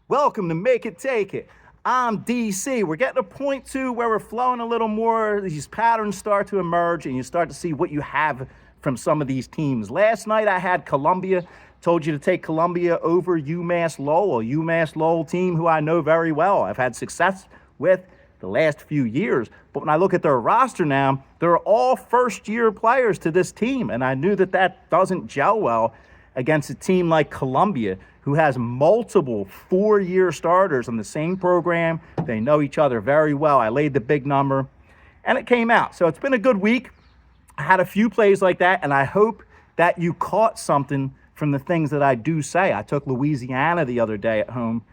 Welcome to Make It Take It. I'm DC. We're getting to point two where we're flowing a little more. These patterns start to emerge and you start to see what you have from some of these teams. Last night I had Columbia. Told you to take Columbia over UMass Lowell, a UMass Lowell team who I know very well. I've had success with the last few years. But when I look at their roster now, they're all first-year players to this team. And I knew that that doesn't gel well against a team like Columbia, who has multiple four-year starters on the same program. They know each other very well. I laid the big number, and it came out. So it's been a good week. I had a few plays like that, and I hope that you caught something from the things that I do say. I took Louisiana the other day at home.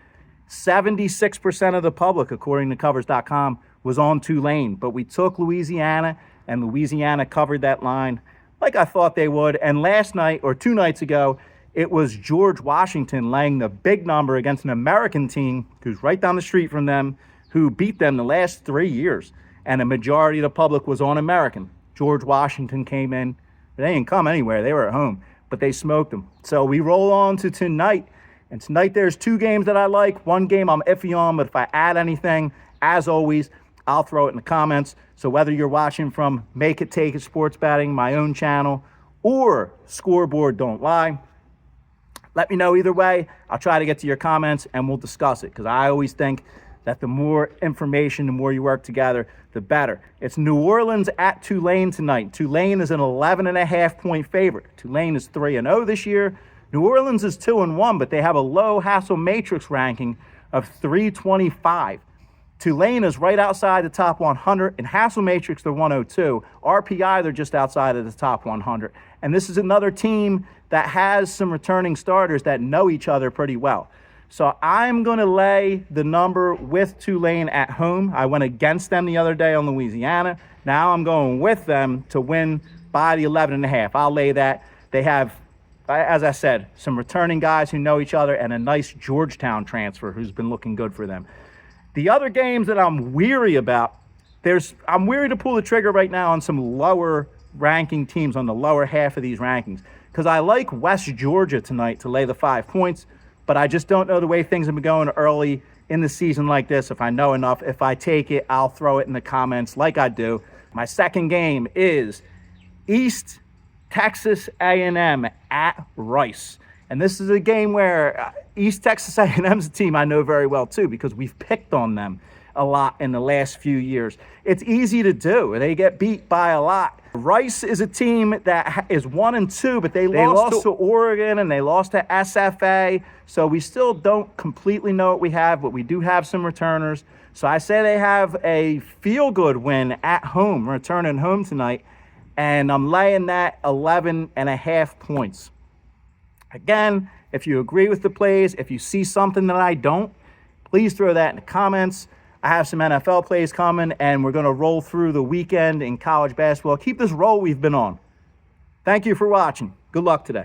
76% of the public, according to Covers.com, was on Tulane. But we took Louisiana, and Louisiana covered that line like I thought they would. And last night, or 2 nights ago, it was George Washington laying the big number against an American team who's right down the street from them, who beat them the last 3 years. And a majority of the public was on American. George Washington came in. They didn't come anywhere. They were at home, but they smoked them. So we roll on to tonight. And tonight there's 2 games that I like. 1 game I'm iffy on, but if I add anything, as always, I'll throw it in the comments. So whether you're watching from Make It Take It Sports Betting, my own channel, or Scoreboard Don't Lie, let me know either way. I'll try to get to your comments and we'll discuss it, because I always think that the more information, the more you work together, the better. It's New Orleans at Tulane tonight. Tulane is an 11.5-point favorite. Tulane is 3-0 this year. New Orleans is 2-1, but they have a low Hassel Matrix ranking of 325. Tulane is right outside the top 100. In Hassel Matrix, they're 102. RPI, they're just outside of the top 100. And this is another team that has some returning starters that know each other pretty well. So I'm going to lay the number with Tulane at home. I went against them the other day on Louisiana. Now I'm going with them to win by the 11.5. I'll lay that. They have, as I said, some returning guys who know each other and a nice Georgetown transfer who's been looking good for them. The other games that I'm weary about, I'm weary to pull the trigger right now on some lower ranking teams on the lower half of these rankings, because I like West Georgia tonight to lay the 5 points, but I just don't know the way things have been going early in the season like this. If I know enough, if I take it, I'll throw it in the comments like I do. My second game is East Texas A&M at Rice. And this is a game where East Texas A&M is a team I know very well, too, because we've picked on them a lot in the last few years. It's easy to do. They get beat by a lot. Rice is a team that is 1-2, but they lost to Oregon and they lost to SFA. So we still don't completely know what we have, but we do have some returners. So I say they have a feel-good win at home, returning home tonight. And I'm laying that 11.5 points. Again, if you agree with the plays, if you see something that I don't, please throw that in the comments. I have some NFL plays coming, and we're going to roll through the weekend in college basketball. Keep this roll we've been on. Thank you for watching. Good luck today.